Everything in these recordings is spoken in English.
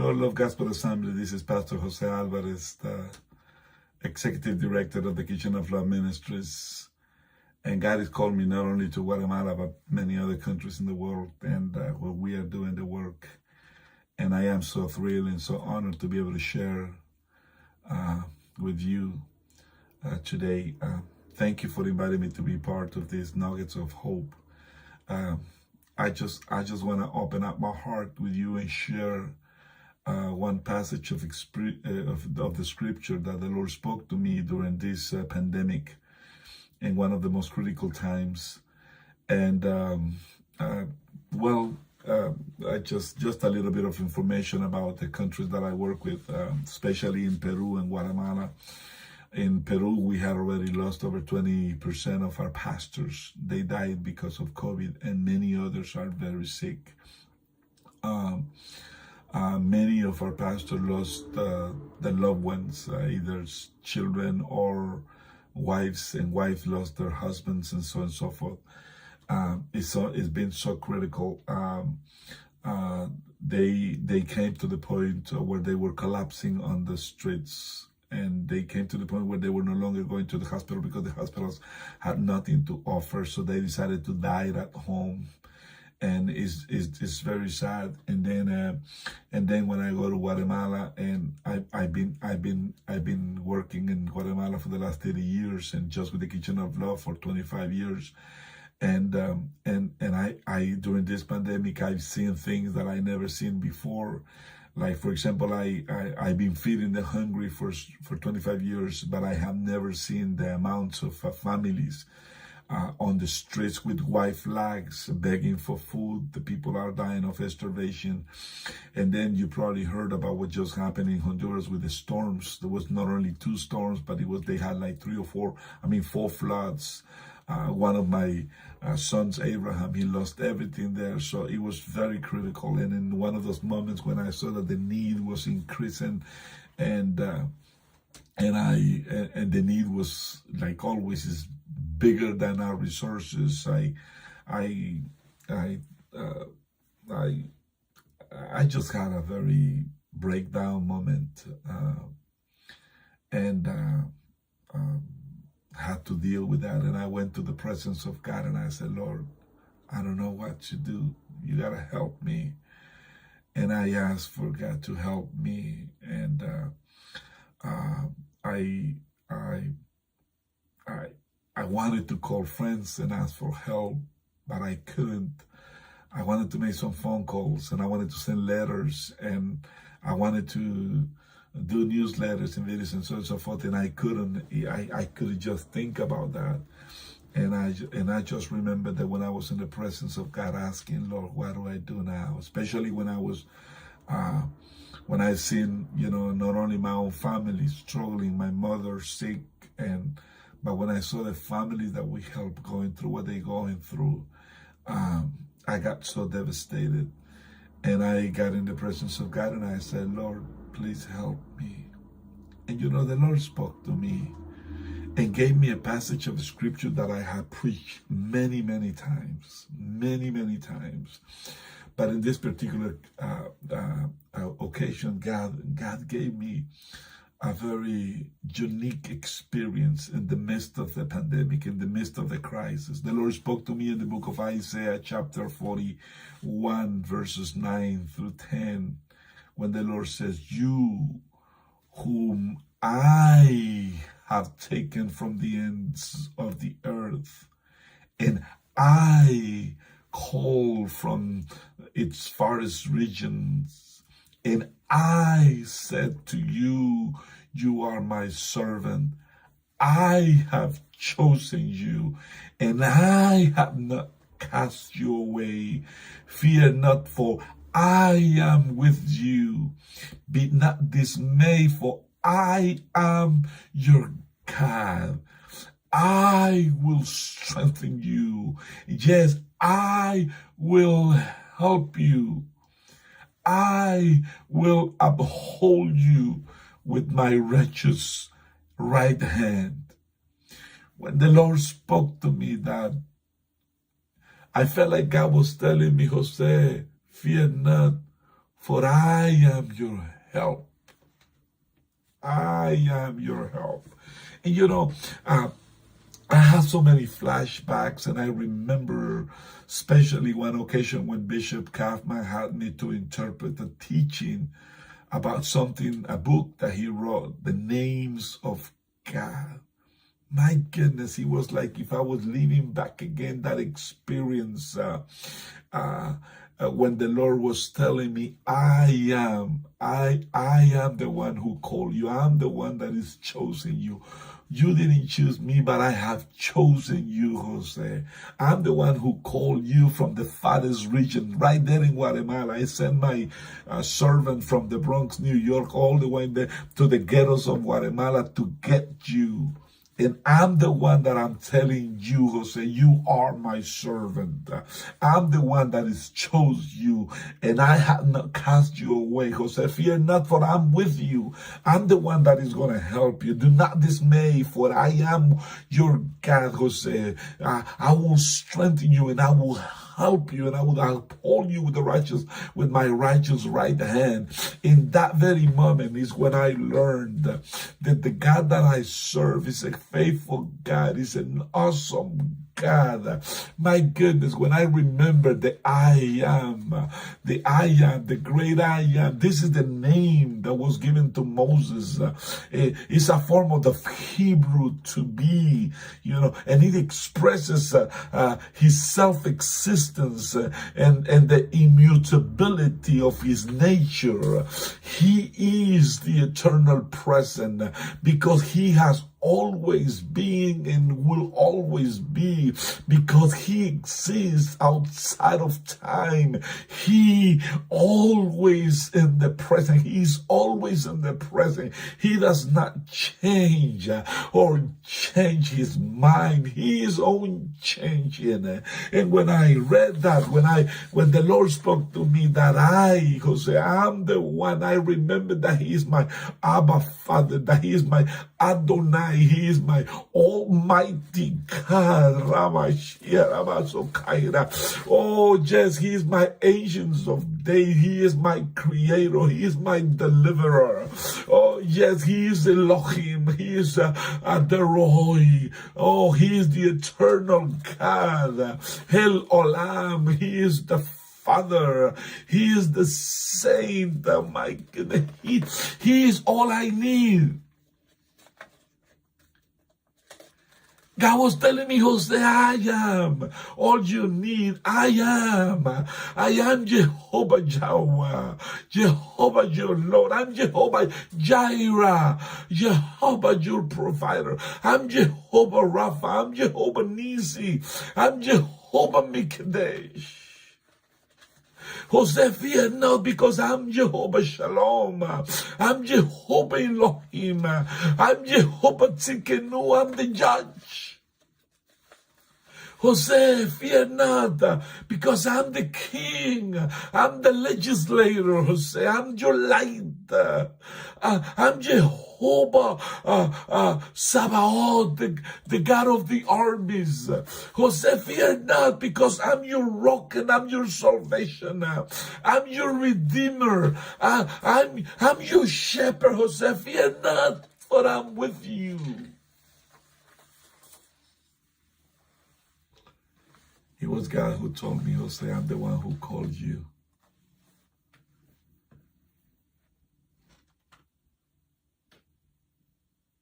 Lord Love Gospel Assembly. This is Pastor Jose Alvarez, the Executive Director of the Kitchen of Love Ministries. And God has called me not only to Guatemala, but many other countries in the world, and where we are doing the work. And I am so thrilled and so honored to be able to share with you today. Thank you for inviting me to be part of these nuggets of hope. I just want to open up my heart with you and share one passage of the scripture that the Lord spoke to me during this pandemic in one of the most critical times. And just a little bit of information about the countries that I work with, especially in Peru and Guatemala. In Peru, we had already lost over 20% of our pastors. They died because of COVID, and many others are very sick. Many of our pastors lost their loved ones, either children or wives, and wives lost their husbands, and so on and so forth. It's been so critical. They came to the point where they were collapsing on the streets. And they came to the point where they were no longer going to the hospital because the hospitals had nothing to offer. So they decided to die at home, and it's very sad. And then when I go to Guatemala, and I've been working in Guatemala for the last 30 years, and just with the Kitchen of Love for 25 years. And I during this pandemic, I've seen things that I never seen before. Like, for example, I've been feeding the hungry for 25 years, but I have never seen the amounts of families on the streets with white flags begging for food. The people are dying of starvation. And then you probably heard about what just happened in Honduras with the storms. There was not only 2 storms, but they had like 4 floods. One of my sons, Abraham, he lost everything there. So it was very critical. And in one of those moments when I saw that the need was increasing, and the need was, like always, is bigger than our resources. I just had a very breakdown moment, had to deal with that. And I went to the presence of God, and I said, Lord, I don't know what to do. You gotta help me. And I asked for God to help me. And I wanted to call friends and ask for help, but I couldn't. I wanted to make some phone calls, and I wanted to send letters, and I wanted to do newsletters and videos and so on and so forth, and I couldn't. I couldn't just think about that. And I just remember that when I was in the presence of God, asking, Lord, what do I do now? Especially when I seen, not only my own family struggling, my mother sick, but when I saw the families that we help going through what they're going through, I got so devastated. And I got in the presence of God, and I said, Lord, please help me. And the Lord spoke to me and gave me a passage of scripture that I have preached many, many times. But in this particular occasion, God gave me a very unique experience in the midst of the pandemic, in the midst of the crisis. The Lord spoke to me in the book of Isaiah, chapter 41, verses 9 through 10, when the Lord says, you whom I have taken from the ends of the earth, and I call from its farthest regions, and I said to you, you are my servant. I have chosen you, and I have not cast you away. Fear not, for I am with you. Be not dismayed, for I am your God. I will strengthen you. Yes, I will help you. I will uphold you with my righteous right hand. When the Lord spoke to me that, I felt like God was telling me, Jose, fear not, for I am your help. I am your help. And I have so many flashbacks, and I remember especially one occasion when Bishop Kaufman had me to interpret a teaching about something, a book that he wrote, The Names of God. My goodness, it was like if I was living back again that experience when the Lord was telling me, I am the one who called you. I'm the one that is chosen you. You didn't choose me, but I have chosen you, Jose. I'm the one who called you from the farthest region, right there in Guatemala. I sent my servant from the Bronx, New York, all the way there to the ghettos of Guatemala to get you. And I'm the one that I'm telling you, Jose, you are my servant. I'm the one that has chose you, and I have not cast you away, Jose. Fear not, for I'm with you. I'm the one that is going to help you. Do not dismay, for I am your God, Jose. I will strengthen you, and I will help you, and I will uphold you with my righteous right hand. In that very moment is when I learned that the God that I serve is a faithful God, is an awesome God. My goodness, when I remember the I am, the great I am, this is the name that was given to Moses. It's a form of the Hebrew to be, and it expresses his self-existence and the immutability of his nature. He is the eternal present because he has always been and will always be, because he exists outside of time. He always in the present. He's always in the present. He does not change or change his mind. He is unchanging. And when I read that, when the Lord spoke to me that Jose, I'm the one, I remember that he is my Abba Father, that he is my Adonai, he is my Almighty God. Oh, yes, he is my Ancients of Days. He is my Creator. He is my Deliverer. Oh, yes, he is Elohim. He is the Roy. Oh, he is the Eternal God. El Olam. He is the Father. He is the Saint. Oh, my goodness. He is all I need. God was telling me, Jose, I am all you need. I am Jehovah Jireh, Jehovah your Lord. I'm Jehovah Jireh, Jehovah your provider. I'm Jehovah Rapha. I'm Jehovah Nisi. I'm Jehovah Mikadesh. Jose, fear not, because I'm Jehovah Shalom. I'm Jehovah Elohim. I'm Jehovah Tzidkenu. I'm the judge. Jose, fear not, because I'm the king. I'm the legislator, Jose. I'm your light. I'm Jehovah Sabaoth, the God of the armies. Jose, fear not, because I'm your rock and I'm your salvation. I'm your redeemer. I'm your shepherd, Jose. Fear not, for I'm with you. It was God who told me, Jose, I'm the one who called you.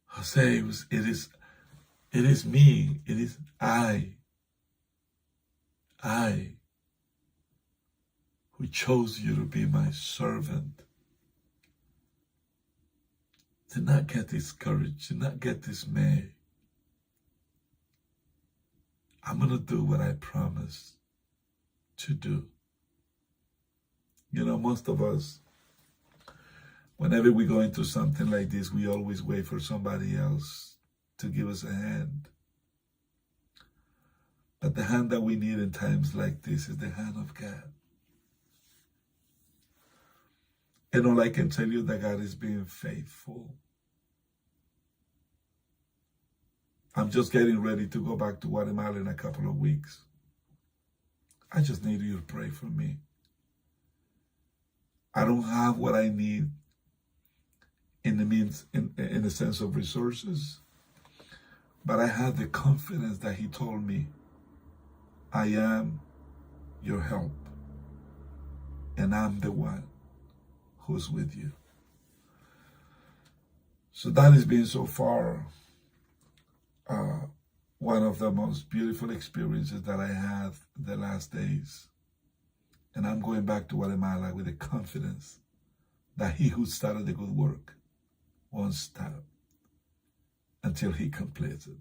Jose, it is me. It is I who chose you to be my servant. Do not get discouraged. Do not get dismayed. I'm going to do what I promised to do. Most of us, whenever we go into something like this, we always wait for somebody else to give us a hand. But the hand that we need in times like this is the hand of God. And all I can tell you that God is being faithful. I'm just getting ready to go back to Guatemala in a couple of weeks. I just need you to pray for me. I don't have what I need in the sense of resources, but I have the confidence that he told me, I am your help, and I'm the one who's with you. So that has been so far one of the most beautiful experiences that I had the last days. And I'm going back to Guatemala with the confidence that he who started the good work won't stop until he completes it.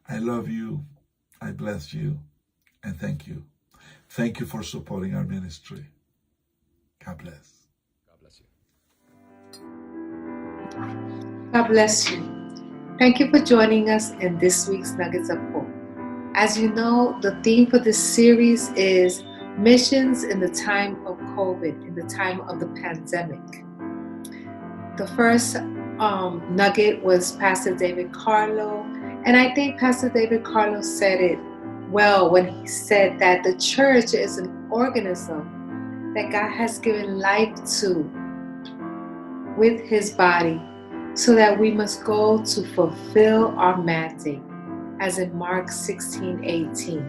I love you. I bless you. And thank you. Thank you for supporting our ministry. God bless. God bless you. God bless you. Thank you for joining us in this week's Nuggets of Hope. As you know, the theme for this series is missions in the time of COVID, in the time of the pandemic. The first nugget was Pastor David Carlo, and I think Pastor David Carlo said it well when he said that the church is an organism that God has given life to with his body, so that we must go to fulfill our mandate, as in Mark 16:18.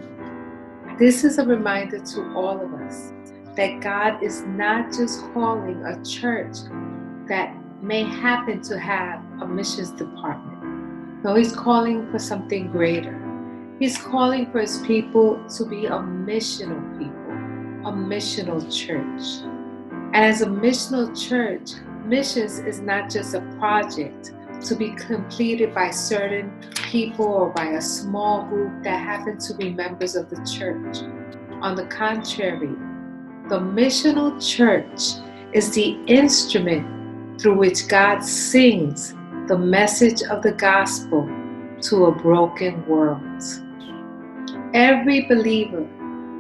This is a reminder to all of us that God is not just calling a church that may happen to have a missions department. No, he's calling for something greater. He's calling for his people to be a missional people, a missional church. And as a missional church, missions is not just a project to be completed by certain people or by a small group that happen to be members of the church. On the contrary, the missional church is the instrument through which God sings the message of the gospel to a broken world. Every believer,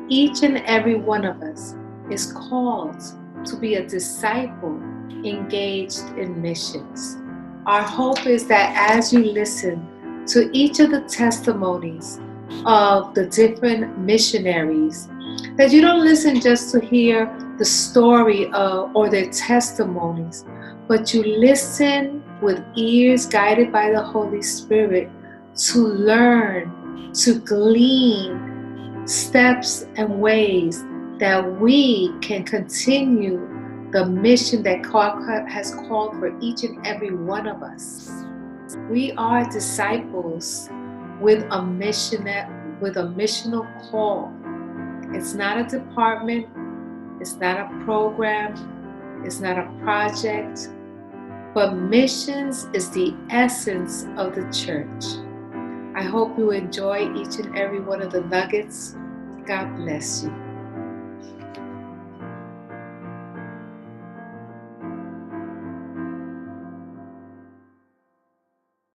each and every one of us, is called to be a disciple engaged in missions. Our hope is that as you listen to each of the testimonies of the different missionaries, that you don't listen just to hear the story or their testimonies, but you listen with ears guided by the Holy Spirit to learn, to glean steps and ways that we can continue the mission that God has called for each and every one of us. We are disciples with a missional call. It's not a department, it's not a program, it's not a project, but missions is the essence of the church. I hope you enjoy each and every one of the nuggets. God bless you.